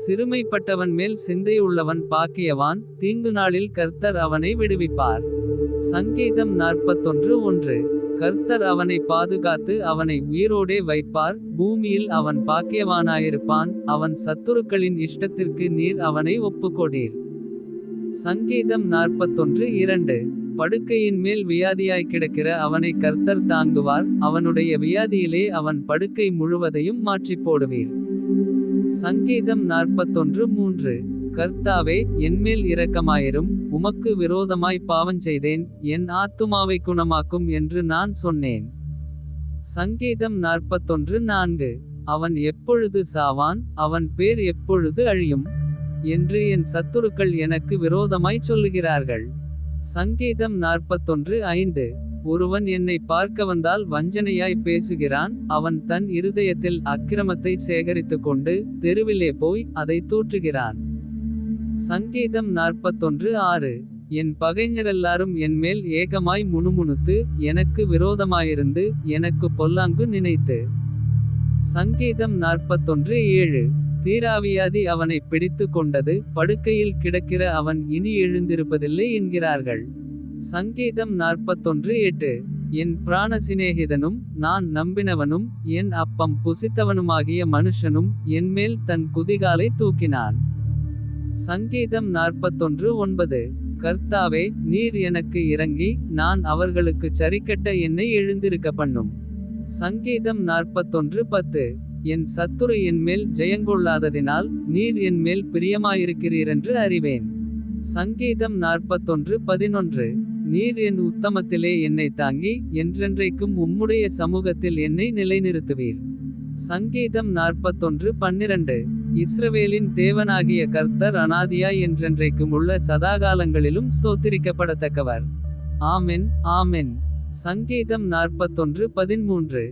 சிறுமைப்பட்டவன் மேல் சிந்தையுள்ளவன் பாக்கியவான். தீங்கு நாளில் கர்த்தர் அவனை விடுவிப்பார். சங்கீதம் 41:1. கர்த்தர் அவனை பாதுகாத்து அவனை உயிரோடே வைப்பார். பூமியில் அவன் பாக்கியவானாயிருப்பான். அவன் சத்துருக்களின் இஷ்டத்திற்கு நீர் அவனை ஒப்புக்கொடீர். சங்கீதம் 41:2. படுக்கையின் மேல் வியாதியாய் கிடக்கிற அவனை கர்த்தர் தாங்குவார். அவனுடைய வியாதியிலே அவன் படுக்கை முழுவதையும் மாற்றிப் போடுவீர். சங்கீதம் 41:3. கர்த்தாவே, என்மேல் இரக்கமாயிரும். உமக்கு விரோதமாய் பாவஞ்செய்தேன். என் ஆத்துமாவை குணமாக்கும் என்று நான் சொன்னேன். சங்கீதம் 41:4. அவன் எப்பொழுது சாவான், அவன் பேர் எப்பொழுது அழியும் என்று என் சத்துருக்கள் எனக்கு விரோதமாய் சொல்லுகிறார்கள். சங்கீதம் 41:5. ஒருவன் என்னை பார்க்க வந்தால் வஞ்சனையாய் பேசுகிறான். அவன் தன் இருதயத்தில் அக்கிரமத்தை சேகரித்துக் கொண்டு தெருவிலே போய் அதை தூற்றுகிறான். சங்கீதம் 41:6. என் பகைஞரெல்லாரும் என்மேல் ஏகமாய் முணுமுணுத்து எனக்கு விரோதமாயிருந்து எனக்கு பொல்லாங்கு நினைத்து. சங்கீதம் 41:7. தீராவியாதி அவனை பிடித்து கொண்டது. படுக்கையில் கிடக்கிற அவன் இனி எழுந்திருப்பதில்லை என்கிறார்கள். சங்கீதம் 41:8. என் பிராண சிநேகிதனும் நான் நம்பினவனும் என் அப்பம் புசித்தவனுமாகிய மனுஷனும் என்மேல் தன் குதிகாலை தூக்கினான். சங்கீதம் 41:9. கர்த்தாவே, நீர் எனக்கு இறங்கி நான் அவர்களுக்குச் சரிக்கட்ட என்னை எழுந்திருக்க பண்ணும். சங்கீதம் 41:10. என் சத்துரு என்மேல் ஜெயங்கொள்ளாததினால் நீர் என்மேல் பிரியமாயிருக்கிறீரென்று அறிவேன். சங்கீதம் 41:11. நீர் என் உத்தமத்திலே என்னை தாங்கி என்றென்றைக்கும் உம்முடைய சமூகத்தில் என்னை நிலைநிறுத்துவீர். சங்கீதம் 41:12. இஸ்ரவேலின் தேவனாகிய கர்த்தர் அநாதியாய் என்றென்றைக்கும் உள்ள சதாகாலங்களிலும் ஸ்தோத்திரிக்கப்படத்தக்கவர். ஆமென், ஆமென். சங்கீதம் 41:13.